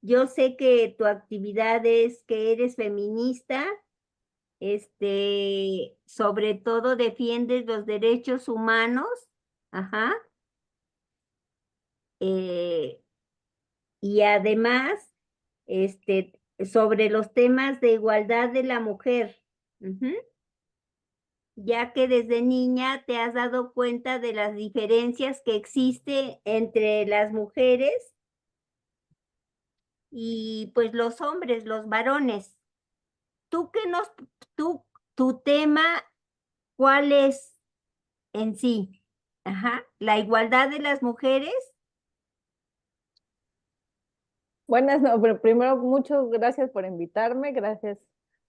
yo sé que tu actividad es que eres feminista, sobre todo defiendes los derechos humanos, ajá, eh, y además, sobre los temas de igualdad de la mujer, ujú, ya que desde niña te has dado cuenta de las diferencias que existe entre las mujeres y pues los hombres, los varones. ¿Tú qué nos, tú, tu tema, cuál es en sí? Ajá, la igualdad de las mujeres. Buenas, no, pero primero, muchas gracias por invitarme, gracias.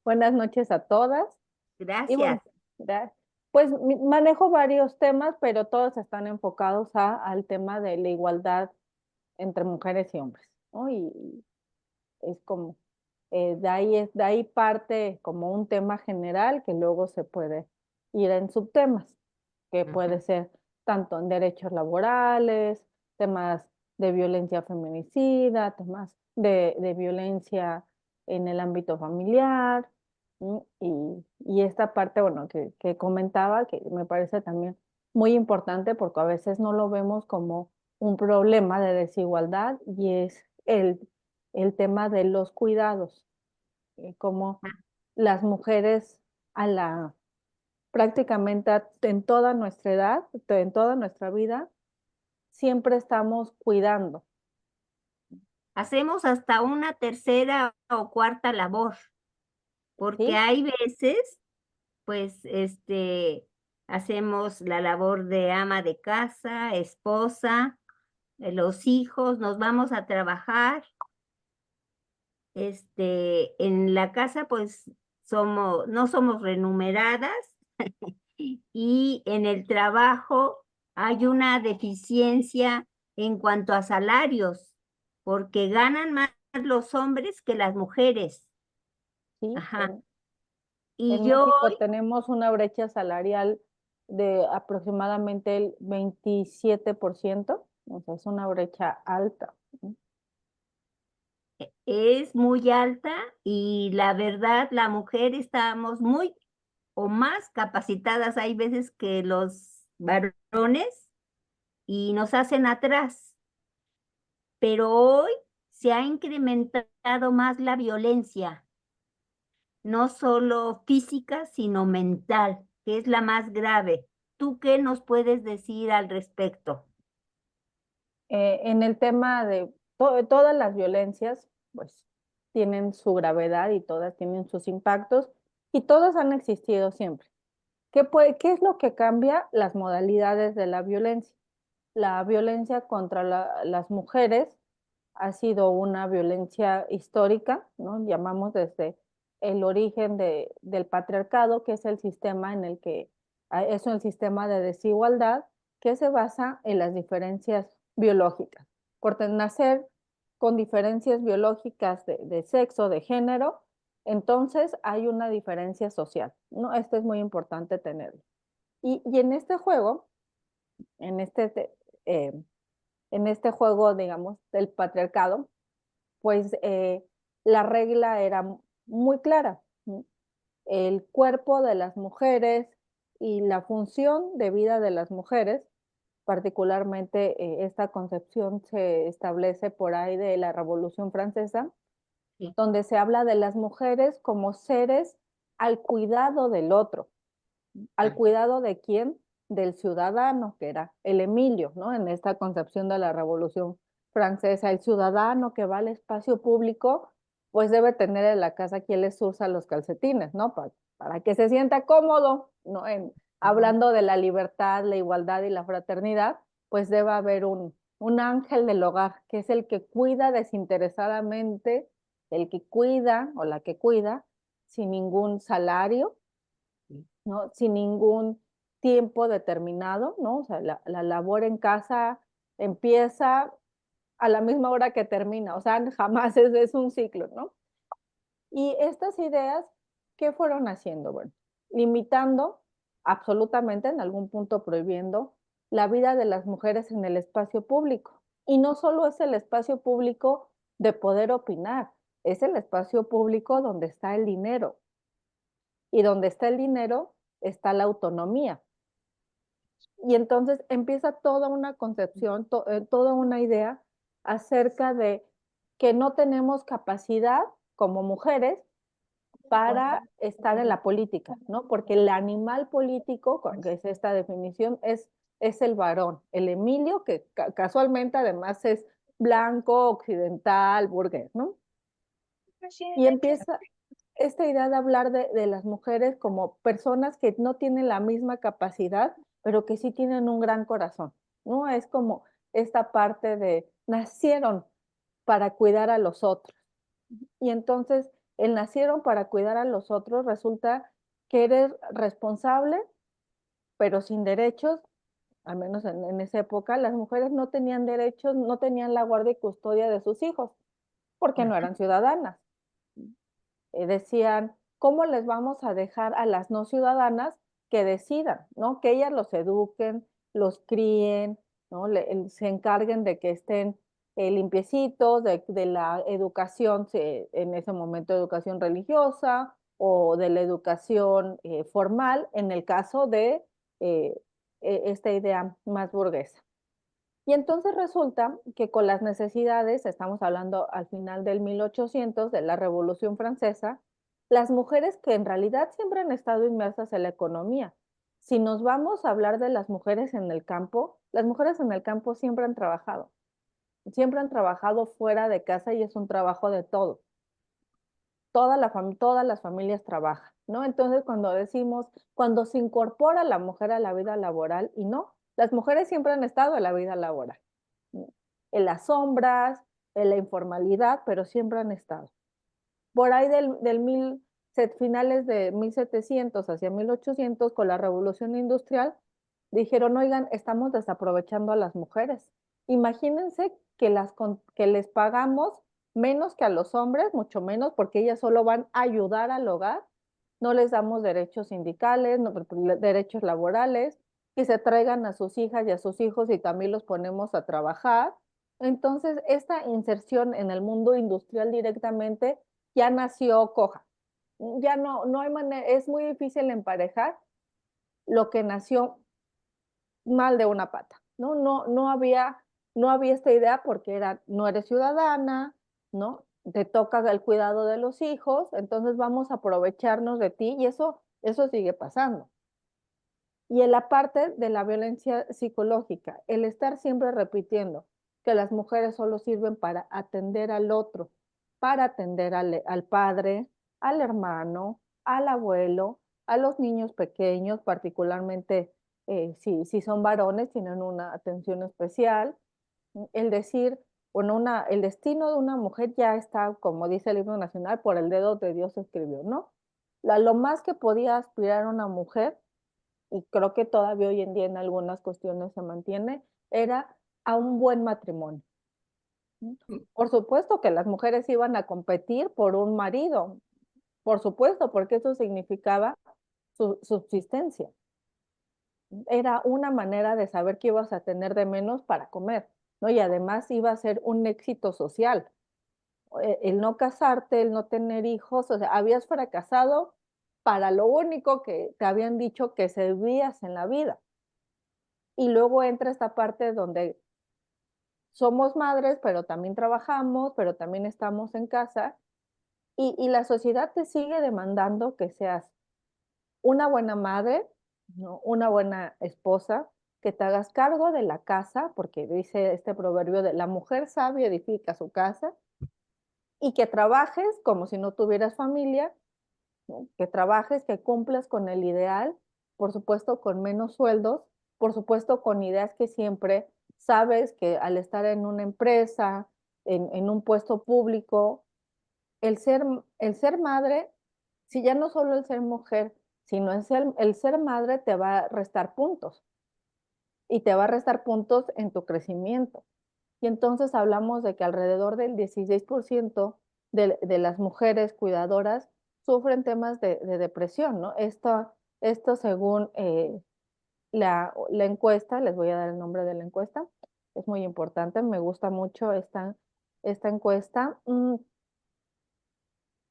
Buenas noches a todas. Y Gracias. bueno, pues manejo varios temas, pero todos están enfocados al tema de la igualdad entre mujeres y hombres, ¿no? Y es como, de ahí parte como un tema general que luego se puede ir en subtemas, que puede Ujú. ser tanto en derechos laborales, temas de violencia feminicida, temas de violencia en el ámbito familiar, ¿sí? Y esta parte, bueno, que comentaba, que me parece también muy importante porque a veces no lo vemos como un problema de desigualdad y es el tema de los cuidados, como las mujeres a la prácticamente en toda nuestra edad, en toda nuestra vida, siempre estamos cuidando. Hacemos hasta una tercera o cuarta labor, porque ¿Sí? hay veces, pues, hacemos la labor de ama de casa, esposa, los hijos, nos vamos a trabajar. En la casa, pues, no somos remuneradas y en el trabajo hay una deficiencia en cuanto a salarios, porque ganan más los hombres que las mujeres. ¿Sí? Ajá. Y En yo, México tenemos una brecha salarial de aproximadamente el 27%, o sea, es una brecha alta. ¿Sí? es muy alta y la verdad, la mujer estamos muy o más capacitadas, hay veces que los varones y nos hacen atrás, pero hoy se ha incrementado más la violencia, no solo física, sino mental, que es la más grave. ¿Tú qué nos puedes decir al respecto? En el tema de todas las violencias, pues tienen su gravedad y todas tienen sus impactos y todas han existido siempre. ¿Qué es lo que cambia? Las modalidades de la violencia. La violencia contra las mujeres ha sido una violencia histórica, ¿no? Llamamos desde el origen del patriarcado, que es el sistema en el que es un sistema de desigualdad que se basa en las diferencias biológicas. Por nacer con diferencias biológicas de sexo, de género, entonces hay una diferencia social, ¿no? Esto es muy importante tenerlo. Y en este juego, en este, eh, en este juego, digamos, del patriarcado, pues la regla era muy clara. El cuerpo de las mujeres y la función de vida de las mujeres, particularmente esta concepción se establece por ahí de la Revolución Francesa, Sí. donde se habla de las mujeres como seres al cuidado del otro. ¿Al cuidado de quién? Del ciudadano, que era el Emilio, ¿no? En esta concepción de la Revolución Francesa, el ciudadano que va al espacio público, pues debe tener en la casa quien les usa los calcetines, ¿no? Para que se sienta cómodo, ¿no? Ujú. Hablando de la libertad, la igualdad y la fraternidad, pues debe haber un ángel del hogar, que es el que cuida desinteresadamente, el que cuida o la que cuida sin ningún salario, ¿no? Sin ningún tiempo determinado, ¿no? O sea, la labor en casa empieza a la misma hora que termina, o sea, jamás es un ciclo, ¿no? Y estas ideas, ¿qué fueron haciendo? Bueno, limitando absolutamente, en algún punto prohibiendo la vida de las mujeres en el espacio público. Y no solo es el espacio público de poder opinar. Es el espacio público donde está el dinero. Y donde está el dinero está la autonomía. Y entonces empieza toda una concepción, toda una idea acerca de que no tenemos capacidad como mujeres para estar en la política, ¿no? Porque el animal político, que es esta definición, es el varón, el Emilio, que casualmente además es blanco, occidental, burgués, ¿no? Y empieza esta idea de hablar de las mujeres como personas que no tienen la misma capacidad, pero que sí tienen un gran corazón, ¿no? Es como esta parte de nacieron para cuidar a los otros. Y entonces, el nacieron para cuidar a los otros resulta que eres responsable, pero sin derechos, al menos en esa época, las mujeres no tenían derechos, no tenían la guardia y custodia de sus hijos, porque no eran ciudadanas. Decían, ¿cómo les vamos a dejar a las no ciudadanas que decidan, ¿no? Que ellas los eduquen, los críen, ¿no? Se encarguen de que estén limpiecitos, de la educación, en ese momento educación religiosa o de la educación formal, en el caso de eh, esta idea más burguesa. Y entonces resulta que con las necesidades, estamos hablando al final del 1800, de la Revolución Francesa, las mujeres que en realidad siempre han estado inmersas en la economía. Si nos vamos a hablar de las mujeres en el campo, las mujeres en el campo siempre han trabajado fuera de casa y es un trabajo de todo. Todas las familias trabajan, ¿no? Entonces, cuando decimos, cuando se incorpora la mujer a la vida laboral, y no, las mujeres siempre han estado en la vida laboral, ¿no? En las sombras, en la informalidad, pero siempre han estado. Por ahí finales de 1700 hacia 1800, con la revolución industrial, dijeron, oigan, estamos desaprovechando a las mujeres. Imagínense que les pagamos menos que a los hombres, mucho menos, porque ellas solo van a ayudar al hogar, no les damos derechos sindicales, no, derechos laborales, que se traigan a sus hijas y a sus hijos y también los ponemos a trabajar. Entonces, esta inserción en el mundo industrial directamente ya nació coja. Ya no hay manera, es muy difícil emparejar lo que nació mal de una pata, ¿no? No había esta idea porque era, no eres ciudadana, ¿no? Te toca el cuidado de los hijos, entonces vamos a aprovecharnos de ti y eso sigue pasando. Y en la parte de la violencia psicológica, el estar siempre repitiendo que las mujeres solo sirven para atender al otro, para atender al padre, al hermano, al abuelo, a los niños pequeños, particularmente si son varones, tienen una atención especial. El decir, bueno, el destino de una mujer ya está, como dice el himno nacional, por el dedo de Dios escribió, ¿no? Lo más que podía aspirar una mujer y creo que todavía hoy en día en algunas cuestiones se mantiene, era a un buen matrimonio. Por supuesto que las mujeres iban a competir por un marido, por supuesto, porque eso significaba su subsistencia. Era una manera de saber que ibas a tener de menos para comer, ¿no? Y además iba a ser un éxito social. El no casarte, el no tener hijos, o sea, habías fracasado para lo único que te habían dicho que servías en la vida. Y luego entra esta parte donde somos madres, pero también trabajamos, pero también estamos en casa, y la sociedad te sigue demandando que seas una buena madre, ¿no? Una buena esposa, que te hagas cargo de la casa, porque dice este proverbio de la mujer sabia edifica su casa, y que trabajes como si no tuvieras familia, ¿no? Que trabajes, que cumplas con el ideal, por supuesto con menos sueldos, por supuesto con ideas que siempre sabes que al estar en una empresa, en un puesto público, el ser, el ser madre, si ya no solo el ser mujer, sino el ser madre te va a restar puntos y te va a restar puntos en tu crecimiento. Y entonces hablamos de que alrededor del 16% de las mujeres cuidadoras sufren temas de depresión, ¿no? Esto según la encuesta, les voy a dar el nombre de la encuesta, es muy importante, me gusta mucho esta encuesta.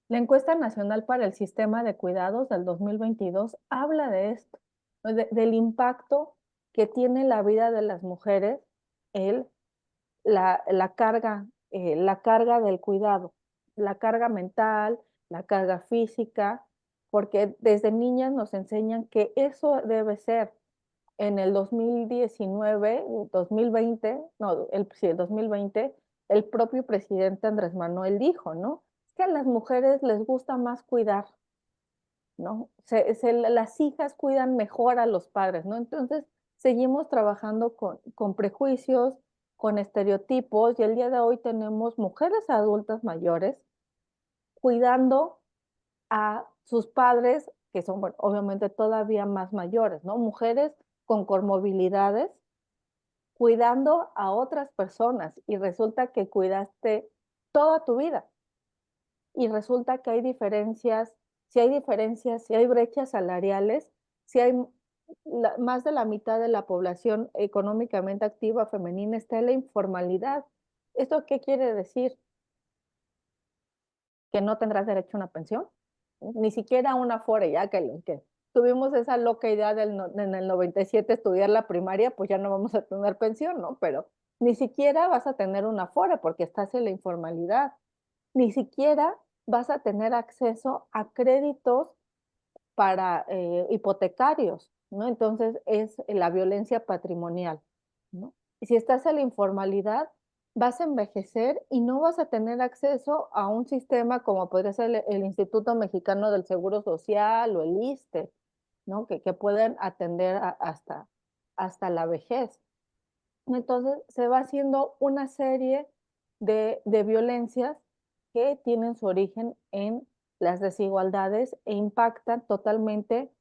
La encuesta nacional para el sistema de cuidados del 2022 habla de esto, ¿no? Del impacto que tiene la vida de las mujeres el, la carga del cuidado, la carga mental, la carga física, porque desde niñas nos enseñan que eso debe ser. En el 2019, 2020, no, sí, el 2020, el propio presidente Andrés Manuel dijo, ¿no? Es que a las mujeres les gusta más cuidar, ¿no? Las hijas cuidan mejor a los padres, ¿no? Entonces, seguimos trabajando con prejuicios, con estereotipos, y el día de hoy tenemos mujeres adultas mayores cuidando a sus padres, que son, bueno, obviamente todavía más mayores, ¿no? Mujeres con comorbilidades cuidando a otras personas y resulta que cuidaste toda tu vida y resulta que hay diferencias, si hay brechas salariales, si hay más de la mitad de la población económicamente activa femenina está en la informalidad. ¿Esto qué quiere decir? Que no tendrás derecho a una pensión, ni siquiera una Afore, ya que tuvimos esa loca idea en el 97 estudiar la primaria, pues ya no vamos a tener pensión, ¿no? Pero ni siquiera vas a tener una Afore porque estás en la informalidad, ni siquiera vas a tener acceso a créditos para hipotecarios, ¿no? Entonces es la violencia patrimonial, ¿no? Y si estás en la informalidad, vas a envejecer y no vas a tener acceso a un sistema como podría ser el Instituto Mexicano del Seguro Social o el ISSSTE, ¿no? Que pueden atender hasta la vejez. Entonces se va haciendo una serie de violencias que tienen su origen en las desigualdades e impactan totalmente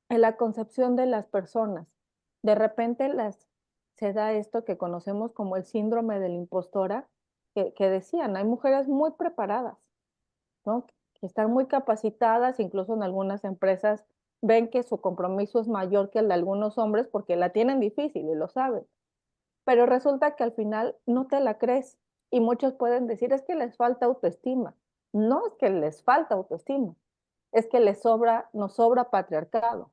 en la concepción de las personas. De repente se da esto que conocemos como el síndrome de la impostora, que decían, hay mujeres muy preparadas, ¿no? Que están muy capacitadas, incluso en algunas empresas ven que su compromiso es mayor que el de algunos hombres porque la tienen difícil y lo saben. Pero resulta que al final no te la crees y muchos pueden decir es que les falta autoestima. No es que les falta autoestima, es que nos sobra patriarcado.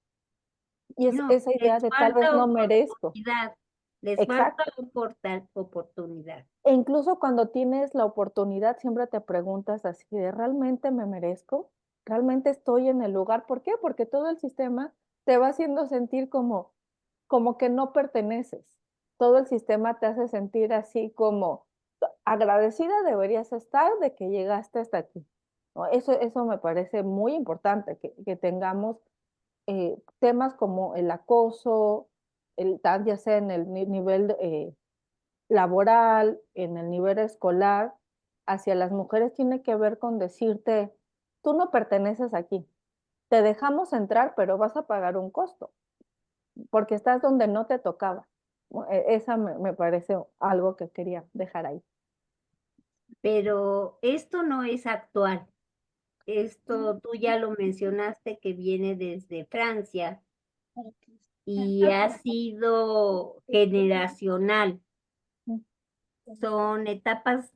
Y es No, esa idea les de tal vez falta no merezco. oportunidad, les falta Exacto. oportunidad. E incluso cuando tienes la oportunidad, siempre te preguntas así de, ¿realmente me merezco? ¿Realmente estoy en el lugar? ¿Por qué? Porque todo el sistema te va haciendo sentir como que no perteneces. Todo el sistema te hace sentir así como agradecida deberías estar de que llegaste hasta aquí, ¿no? Eso me parece muy importante, que tengamos temas como el acoso, ya sea en el nivel laboral, en el nivel escolar, hacia las mujeres tiene que ver con decirte, tú no perteneces aquí, te dejamos entrar, pero vas a pagar un costo, porque estás donde no te tocaba. Esa me parece algo que quería dejar ahí. Pero esto no es actual. Esto tú ya lo mencionaste que viene desde Francia y ha sido generacional. Son etapas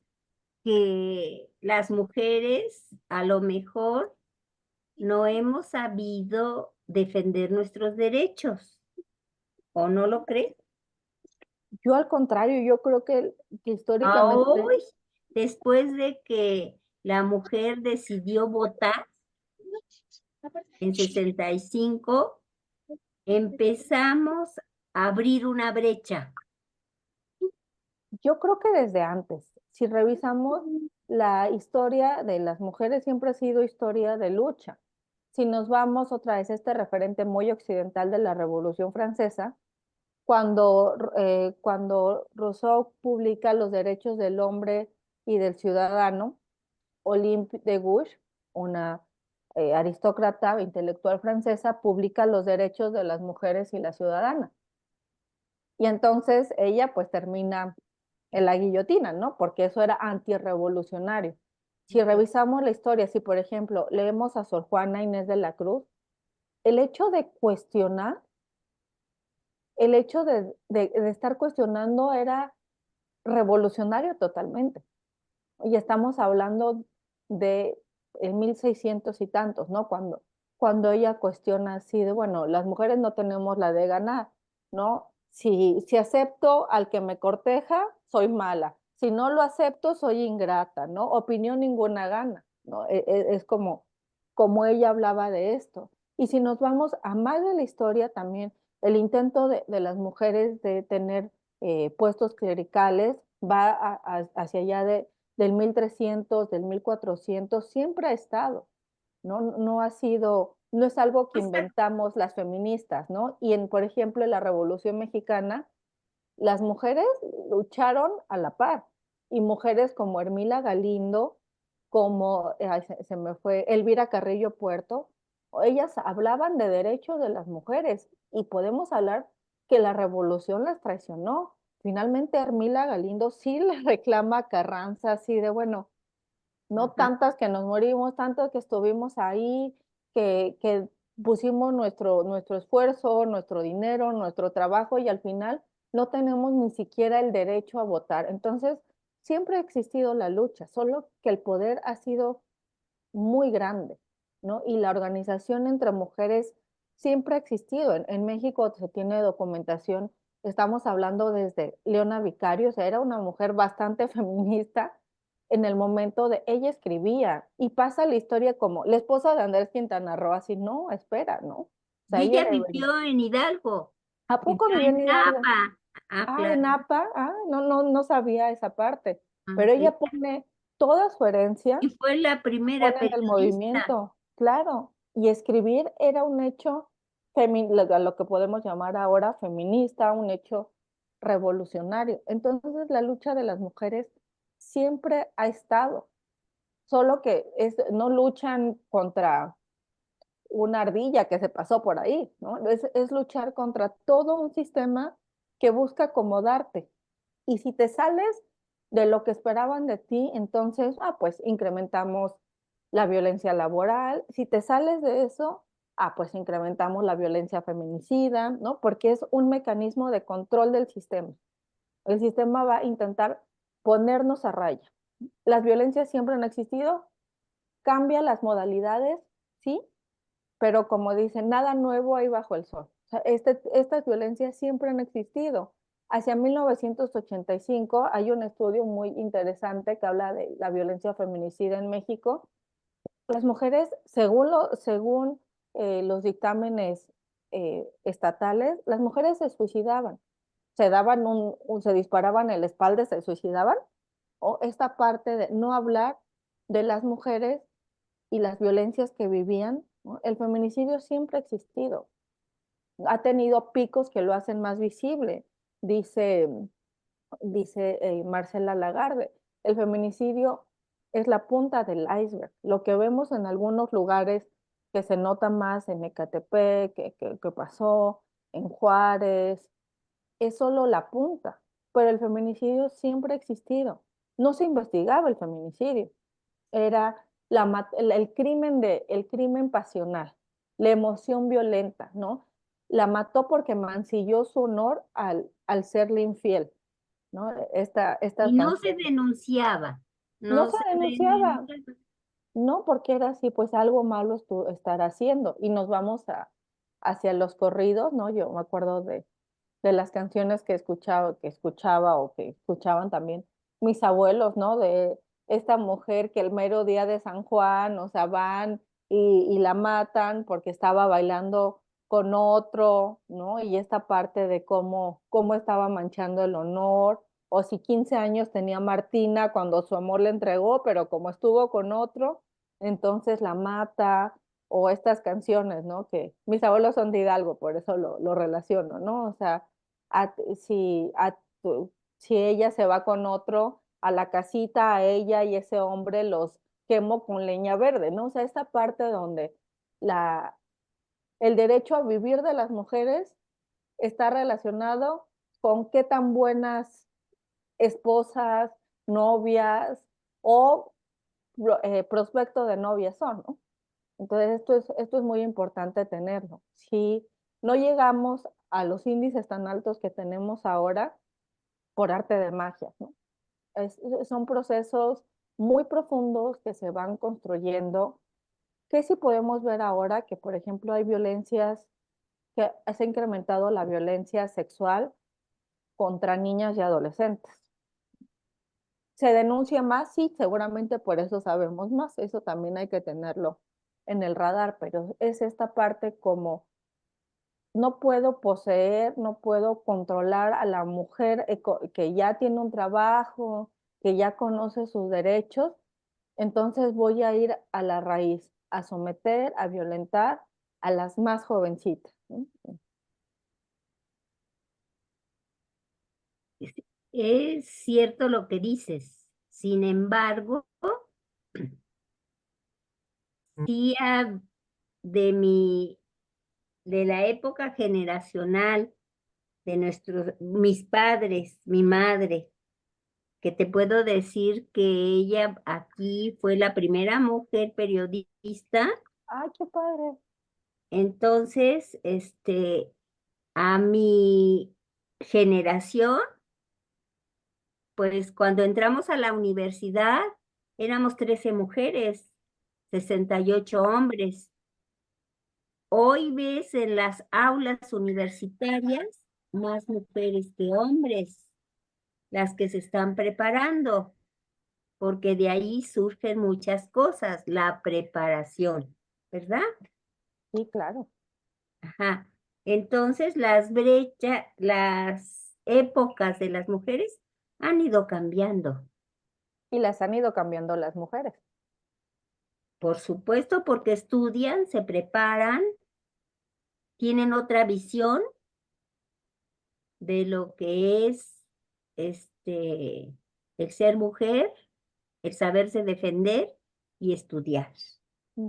que las mujeres a lo mejor no hemos sabido defender nuestros derechos, ¿o no lo crees? Yo al contrario, yo creo que históricamente, Hoy, después de que la mujer decidió votar en 65, empezamos a abrir una brecha. yo creo que desde antes, si revisamos la historia de las mujeres, siempre ha sido historia de lucha. Si nos vamos otra vez a este referente muy occidental de la Revolución Francesa, cuando Rousseau publica Los derechos del hombre y del ciudadano, Olympe de Gouges, una aristócrata intelectual francesa, publica los derechos de las mujeres y la ciudadana. Y entonces ella pues termina en la guillotina, ¿no? Porque eso era antirrevolucionario. Si revisamos la historia, si por ejemplo leemos a Sor Juana Inés de la Cruz, el hecho de cuestionar, el hecho de estar cuestionando era revolucionario totalmente. Y estamos hablando de el 1600 y tantos, ¿no? Cuando ella cuestiona así de, bueno, las mujeres no tenemos la de ganar, ¿no? Si acepto al que me corteja, soy mala. Si no lo acepto, soy ingrata, ¿no? Opinión ninguna gana, ¿no? Es como ella hablaba de esto. Y si nos vamos a más de la historia también, el intento de las mujeres de tener puestos clericales va hacia allá del 1300, del 1400, siempre ha estado, ¿no? No ha sido, no es algo que inventamos las feministas, ¿no? Y por ejemplo, en la Revolución Mexicana, las mujeres lucharon a la par, y mujeres como Hermila Galindo, como, ay, se me fue, Elvira Carrillo Puerto, ellas hablaban de derechos de las mujeres, y podemos hablar que la revolución las traicionó. Finalmente, Hermila Galindo sí le reclama a Carranza, así de, bueno, no Ajá. tantas que nos morimos, tanto que estuvimos ahí, que pusimos nuestro esfuerzo, nuestro dinero, nuestro trabajo, y al final no tenemos ni siquiera el derecho a votar. Entonces, siempre ha existido la lucha, solo que el poder ha sido muy grande, ¿no? Y la organización entre mujeres siempre ha existido. En México se tiene documentación, estamos hablando desde Leona Vicario, o sea, era una mujer bastante feminista en el momento de ella escribía, y pasa la historia como la esposa de Andrés Quintana Roo, así, no, espera, ¿no? O sea, Y ella ella debería. vivió en Hidalgo, ¿A poco vivió vivió en en Hidalgo? Napa. Ah, Ah, en claro. Napa, no sabía esa parte, Ah, pero ella- ella pone toda su herencia, y fue la primera ponen el periodista. movimiento, claro, y escribir era un hecho, lo que podemos llamar ahora feminista, un hecho revolucionario. Entonces la lucha de las mujeres siempre ha estado, solo que no luchan contra una ardilla que se pasó por ahí, ¿no? Es luchar contra todo un sistema que busca acomodarte. Y si te sales de lo que esperaban de ti, entonces, pues incrementamos la violencia laboral. Si te sales de eso, pues incrementamos la violencia feminicida, ¿no? Porque es un mecanismo de control del sistema. El sistema va a intentar ponernos a raya. Las violencias siempre han existido, cambia las modalidades, sí, pero como dicen, nada nuevo hay bajo el sol. O sea, estas violencias siempre han existido. Hacia 1985 hay un estudio muy interesante que habla de la violencia feminicida en México. Las mujeres, según los dictámenes estatales, las mujeres se suicidaban, se disparaban en la espalda y se suicidaban. O esta parte de no hablar de las mujeres y las violencias que vivían, ¿no? El feminicidio siempre ha existido, ha tenido picos que lo hacen más visible, dice, dice Marcela Lagarde. El feminicidio es la punta del iceberg. Lo que vemos en algunos lugares que se nota más en Ecatepec, que pasó en Juárez, es solo la punta, pero el feminicidio siempre ha existido. No se investigaba el feminicidio, era el crimen pasional, la emoción violenta, ¿no? La mató porque mancilló su honor al serle infiel, ¿no? Estas Y no se canciones. denunciaba, No no se se denunciaba, denunciaba. no, porque era así, pues algo malo estar haciendo. Y nos vamos hacia los corridos, ¿no? Yo me acuerdo de las canciones que escuchaba o que escuchaban también mis abuelos, ¿no? De esta mujer que el mero día de San Juan, o sea, van y la matan porque estaba bailando con otro, ¿no? Y esta parte de cómo estaba manchando el honor, o si 15 años tenía Martina cuando su amor le entregó, pero como estuvo con otro, entonces la mata, o estas canciones, ¿no? Que mis abuelos son de Hidalgo, por eso lo relaciono, ¿no? O sea, a- si, a si ella se va con otro a la casita, a ella y ese hombre los quemo con leña verde, ¿no? O sea, esta parte donde la, el derecho a vivir de las mujeres está relacionado con qué tan buenas esposas, novias o prospecto de novias son, ¿no? Entonces, esto es muy importante tenerlo. Si no llegamos a los índices tan altos que tenemos ahora, por arte de magia, ¿no? Son procesos muy profundos que se van construyendo, que sí podemos ver ahora que, por ejemplo, hay violencias, que se ha incrementado la violencia sexual contra niñas y adolescentes. ¿Se denuncia más? Sí, seguramente por eso sabemos más, eso también hay que tenerlo en el radar, pero es esta parte como no puedo poseer, no puedo controlar a la mujer que ya tiene un trabajo, que ya conoce sus derechos, entonces voy a ir a la raíz, a someter, a violentar a las más jovencitas, ¿no? Es cierto lo que dices. Sin embargo, sí, de de la época generacional de mis padres, mi madre, que te puedo decir que ella aquí fue la primera mujer periodista. ¡Ay, qué padre! Entonces, a mi generación, pues cuando entramos a la universidad, éramos 13 mujeres, 68 hombres. Hoy ves en las aulas universitarias más mujeres que hombres, las que se están preparando, porque de ahí surgen muchas cosas, la preparación, ¿verdad? Sí, claro. Ajá. Entonces las épocas de las mujeres han ido cambiando. Y las han ido cambiando las mujeres. Por supuesto, porque estudian, se preparan, tienen otra visión de lo que es este el ser mujer, el saberse defender y estudiar, Mm.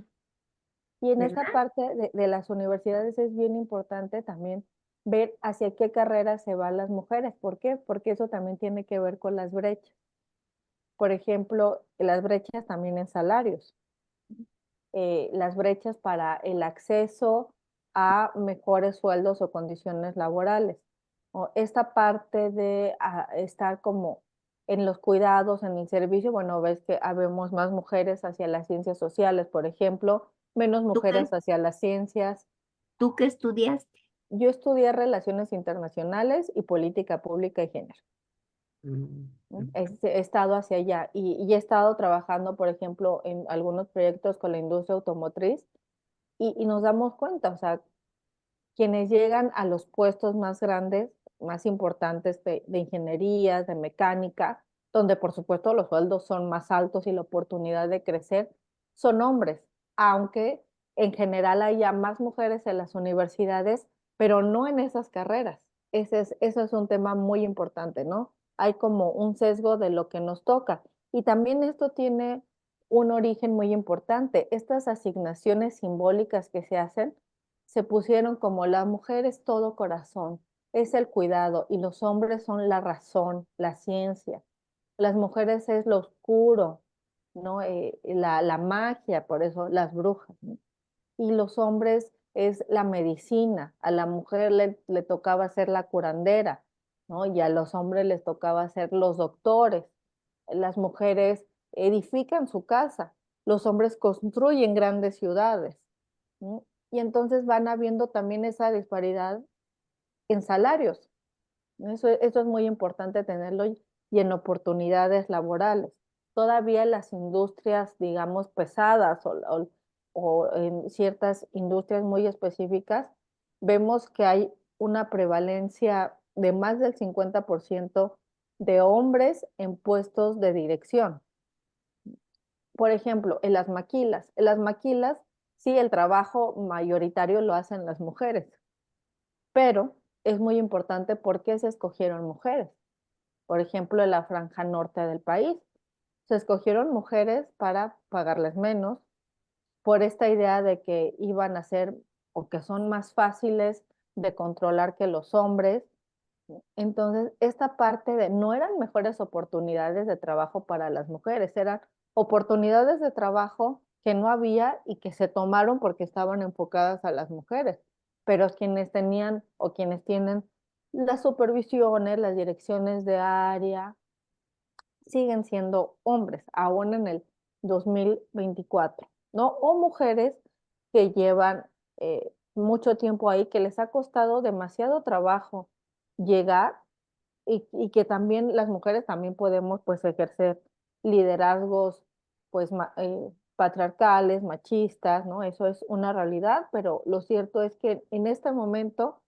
Y en esa ¿verdad? parte de las universidades es bien importante también ver hacia qué carreras se van las mujeres. ¿Por qué? Porque eso también tiene que ver con las brechas. Por ejemplo, las brechas también en salarios, las brechas para el acceso a mejores sueldos o condiciones laborales. O esta parte de estar como en los cuidados, en el servicio, bueno, ves que habemos más mujeres hacia las ciencias sociales, por ejemplo, menos ¿Tú mujeres qué, hacia las ciencias. tú qué estudiaste? Yo estudié relaciones internacionales y política pública y género. Mm, ¿No? ujú. He estado hacia allá y he estado trabajando, por ejemplo, en algunos proyectos con la industria automotriz y nos damos cuenta, o sea, quienes llegan a los puestos más grandes, más importantes de ingeniería, de mecánica, donde por supuesto los sueldos son más altos y la oportunidad de crecer, son hombres, aunque en general haya más mujeres en las universidades, pero no en esas carreras. Ese es un tema muy importante, ¿no? Hay como un sesgo de lo que nos toca. Y también esto tiene un origen muy importante. Estas asignaciones simbólicas que se hacen se pusieron como la mujer es todo corazón, es el cuidado y los hombres son la razón, la ciencia. Las mujeres es lo oscuro, ¿no? La magia, por eso las brujas, ¿no? Y los hombres es la medicina. A la mujer le tocaba ser la curandera, ¿no? Y a los hombres les tocaba ser los doctores. Las mujeres edifican su casa, los hombres construyen grandes ciudades, ¿no? Y entonces van habiendo también esa disparidad en salarios. Eso es muy importante tenerlo y en oportunidades laborales. Todavía las industrias, digamos, pesadas o en ciertas industrias muy específicas, vemos que hay una prevalencia de más del 50% de hombres en puestos de dirección. Por ejemplo, en las maquilas, sí, el trabajo mayoritario lo hacen las mujeres, pero es muy importante por qué se escogieron mujeres. Por ejemplo, en la franja norte del país, se escogieron mujeres para pagarles menos, por esta idea de que iban a ser o que son más fáciles de controlar que los hombres. Entonces, esta parte de no eran mejores oportunidades de trabajo para las mujeres, eran oportunidades de trabajo que no había y que se tomaron porque estaban enfocadas a las mujeres, pero quienes tenían o quienes tienen las supervisiones, las direcciones de área siguen siendo hombres, aún en el 2024, ¿no? O mujeres que llevan mucho tiempo ahí, que les ha costado demasiado trabajo llegar y que también las mujeres también podemos pues ejercer liderazgos pues patriarcales, machistas, ¿no? Eso es una realidad, pero lo cierto es que en este momento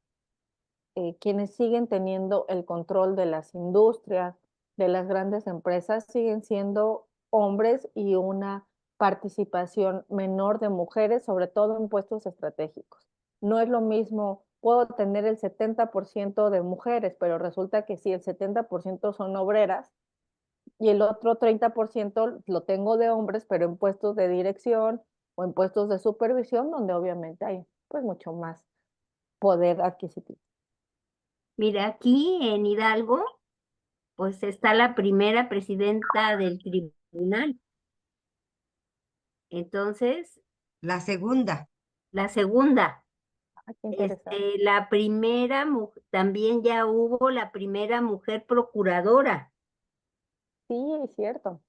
quienes siguen teniendo el control de las industrias, de las grandes empresas, siguen siendo hombres y una participación menor de mujeres, sobre todo en puestos estratégicos. No es lo mismo, puedo tener el 70% de mujeres, pero resulta que si el 70% son obreras y el otro 30% lo tengo de hombres, pero en puestos de dirección o en puestos de supervisión, donde obviamente hay pues mucho más poder adquisitivo. Mira, aquí en Hidalgo, pues está la primera presidenta del tribunal. Entonces, La segunda. la segunda, Ah, qué interesante. la primera, también ya hubo la primera mujer procuradora. Sí, es cierto,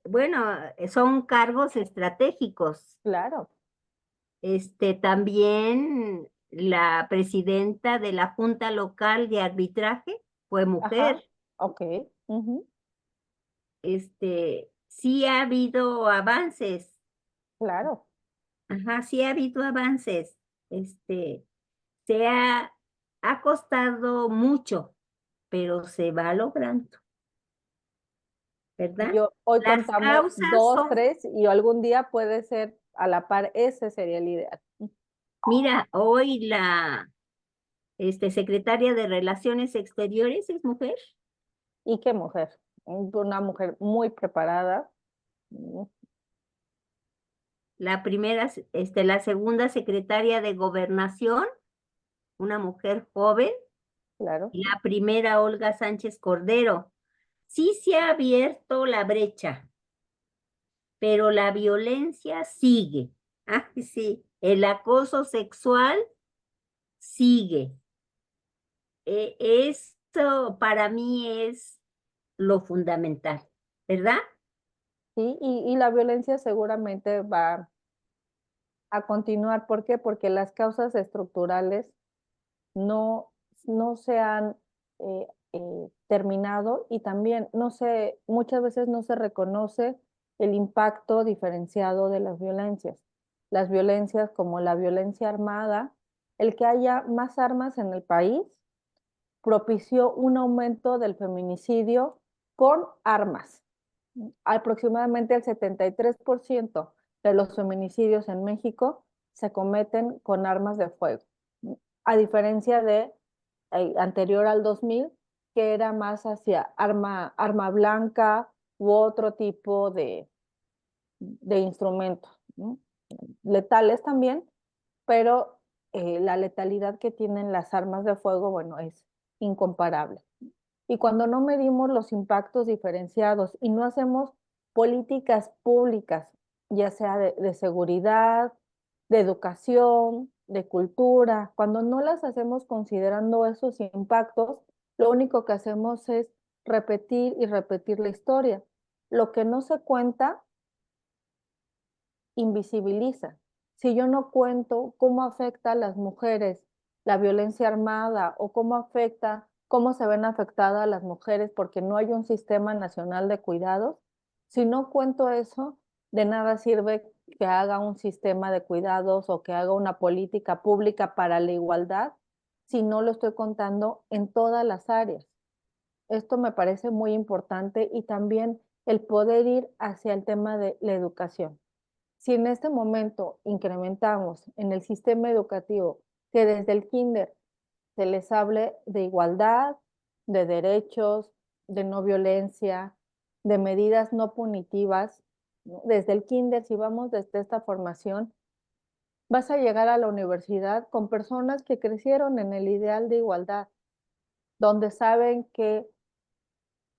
Bueno, son cargos estratégicos. claro. También la presidenta de la Junta Local de Arbitraje fue mujer. Ajá, ok. Ujú, Sí ha habido avances. claro. Ajá, sí ha habido avances. Este, se ha, ha costado mucho, pero se va logrando, Y ¿verdad? hoy Las contamos causas dos, son, tres, y algún día puede ser a la par, ese sería el ideal. mira, hoy la secretaria de Relaciones Exteriores es mujer. Y qué mujer, una mujer muy preparada. La segunda secretaria de Gobernación, una mujer joven, Claro. y la primera, Olga Sánchez Cordero. Sí se ha abierto la brecha, pero la violencia sigue. Ah, sí, el acoso sexual sigue. Esto para mí es lo fundamental, ¿verdad? Sí, y la violencia seguramente va a continuar. ¿Por qué? Porque las causas estructurales no, no se han terminado y también muchas veces no se reconoce el impacto diferenciado de las violencias. Las violencias como la violencia armada, el que haya más armas en el país propició un aumento del feminicidio con armas. Aproximadamente el 73% de los feminicidios en México se cometen con armas de fuego, a diferencia de anterior al 2000, que era más hacia arma blanca u otro tipo de instrumentos, ¿no? Letales también, pero la letalidad que tienen las armas de fuego, bueno, es incomparable. Y cuando no medimos los impactos diferenciados y no hacemos políticas públicas, ya sea de seguridad, de educación, de cultura, cuando no las hacemos considerando esos impactos, lo único que hacemos es repetir y repetir la historia. Lo que no se cuenta invisibiliza. Si yo no cuento cómo afecta a las mujeres la violencia armada o cómo afecta, cómo se ven afectadas las mujeres porque no hay un sistema nacional de cuidados, si no cuento eso, de nada sirve que haga un sistema de cuidados o que haga una política pública para la igualdad si no lo estoy contando en todas las áreas. Esto me parece muy importante y también el poder ir hacia el tema de la educación. Si en este momento incrementamos en el sistema educativo que desde el kinder se les hable de igualdad, de derechos, de no violencia, de medidas no punitivas, ¿no? Desde el kinder, si vamos desde esta formación, vas a llegar a la universidad con personas que crecieron en el ideal de igualdad, donde saben que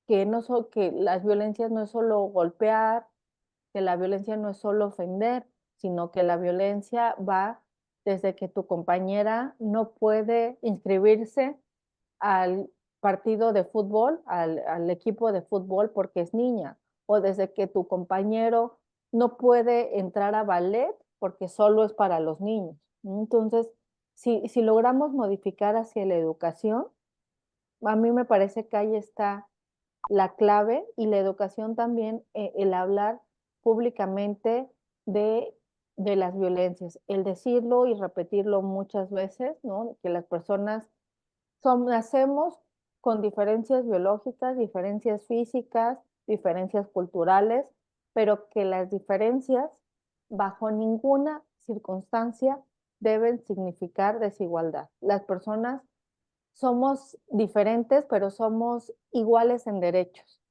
las violencias no es solo golpear, que la violencia no es solo ofender, sino que la violencia va desde que tu compañera no puede inscribirse al partido de fútbol, al equipo de fútbol porque es niña, o desde que tu compañero no puede entrar a ballet porque solo es para los niños. Entonces, si logramos modificar hacia la educación, a mí me parece que ahí está la clave y la educación también, el hablar públicamente de, de las violencias, el decirlo y repetirlo muchas veces, ¿no? Que las personas nacemos con diferencias biológicas, diferencias físicas, diferencias culturales, pero que las diferencias bajo ninguna circunstancia deben significar desigualdad. Las personas somos diferentes, pero somos iguales en derechos.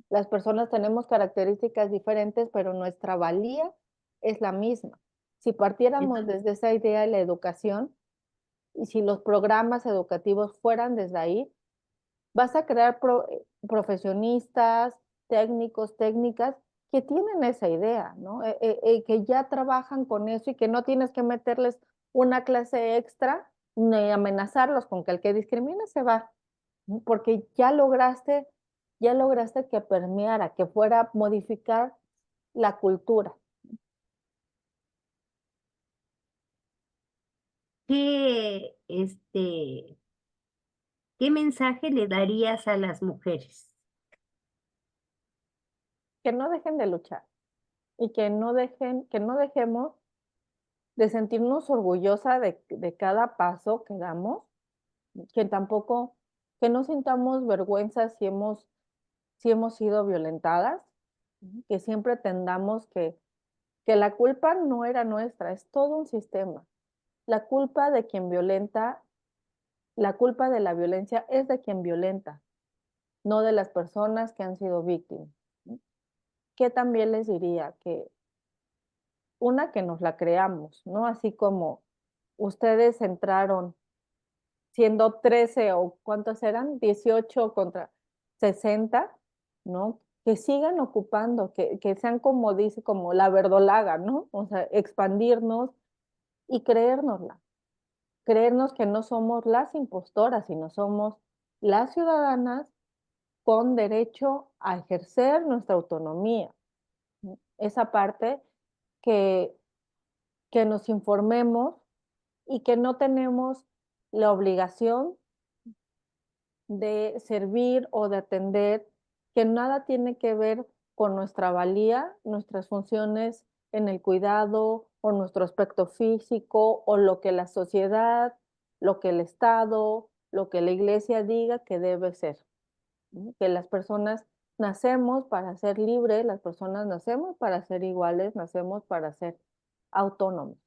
Las personas tenemos características diferentes, pero nuestra valía es la misma. Si partiéramos desde esa idea de la educación y si los programas educativos fueran desde ahí, vas a crear profesionistas, técnicos, técnicas que tienen esa idea, ¿no? Que ya trabajan con eso y que no tienes que meterles una clase extra ni amenazarlos con que el que discrimina se va, ¿no? Porque ya lograste que permeara, que fuera a modificar la cultura. ¿Qué, qué mensaje le darías a las mujeres? Que no dejen de luchar y que no dejemos de sentirnos orgullosa de cada paso que damos, que tampoco, que no sintamos vergüenza si hemos sido violentadas, que siempre entendamos que la culpa no era nuestra, es todo un sistema. La culpa de quien violenta, la culpa de la violencia es de quien violenta, no de las personas que han sido víctimas. Que también les diría que una que nos la creamos, ¿no? Así como ustedes entraron siendo 13 o cuántos eran, 18 contra 60, ¿no? Que sigan ocupando, que sean como dice, como la verdolaga, ¿no? O sea, expandirnos y creérnosla, creernos que no somos las impostoras, sino somos las ciudadanas con derecho a ejercer nuestra autonomía. ¿No? Esa parte que, que nos informemos y que no tenemos la obligación de servir o de atender, que nada tiene que ver con nuestra valía, nuestras funciones en el cuidado o nuestro aspecto físico o lo que la sociedad, lo que el Estado, lo que la iglesia diga que debe ser. ¿No? Que las personas nacemos para ser libres, las personas nacemos para ser iguales, nacemos para ser autónomos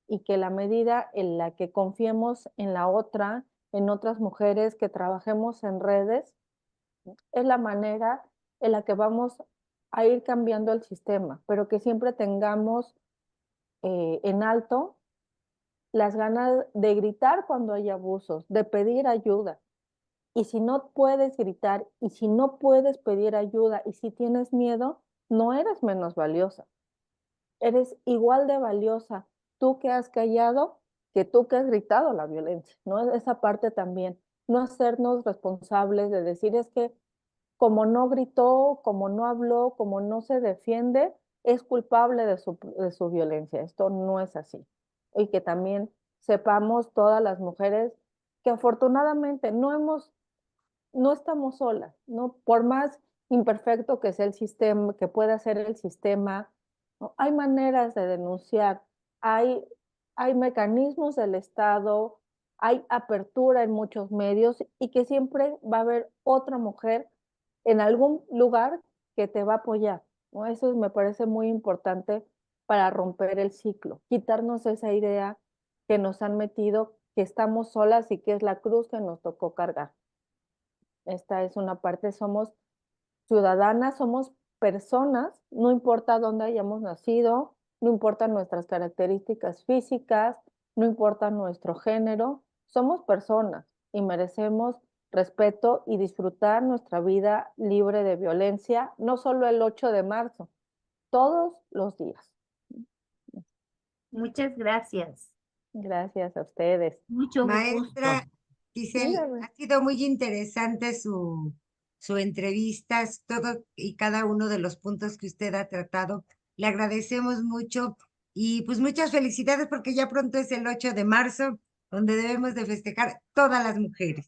y que la medida en la que confiemos en la otra, en otras mujeres, que trabajemos en redes, es la manera en la que vamos a ir cambiando el sistema, pero que siempre tengamos en alto las ganas de gritar cuando hay abusos, de pedir ayuda. Y si no puedes gritar y si no puedes pedir ayuda y si tienes miedo, no eres menos valiosa. Eres igual de valiosa tú que has callado que tú que has gritado la violencia, ¿no? Esa parte también, no hacernos responsables de decir es que como no gritó, como no habló, como no se defiende, es culpable de su violencia. Esto no es así. Y que también sepamos todas las mujeres que afortunadamente no estamos solas, ¿no? Por más imperfecto que sea el sistema, que pueda ser el sistema, ¿no? Hay maneras de denunciar, hay, hay mecanismos del Estado, hay apertura en muchos medios y que siempre va a haber otra mujer en algún lugar que te va a apoyar, ¿no? Eso me parece muy importante para romper el ciclo, quitarnos esa idea que nos han metido, que estamos solas y que es la cruz que nos tocó cargar. Esta es una parte, somos ciudadanas, somos personas, no importa dónde hayamos nacido, no importan nuestras características físicas, no importa nuestro género, somos personas y merecemos respeto y disfrutar nuestra vida libre de violencia, no solo el 8 de marzo, todos los días. Muchas gracias. Gracias a ustedes. Mucho Maestra, gusto. Sí, Giselle, ha sido muy interesante su entrevista, todo y cada uno de los puntos que usted ha tratado. Le agradecemos mucho y pues muchas felicidades porque ya pronto es el 8 de marzo, donde debemos de festejar todas las mujeres.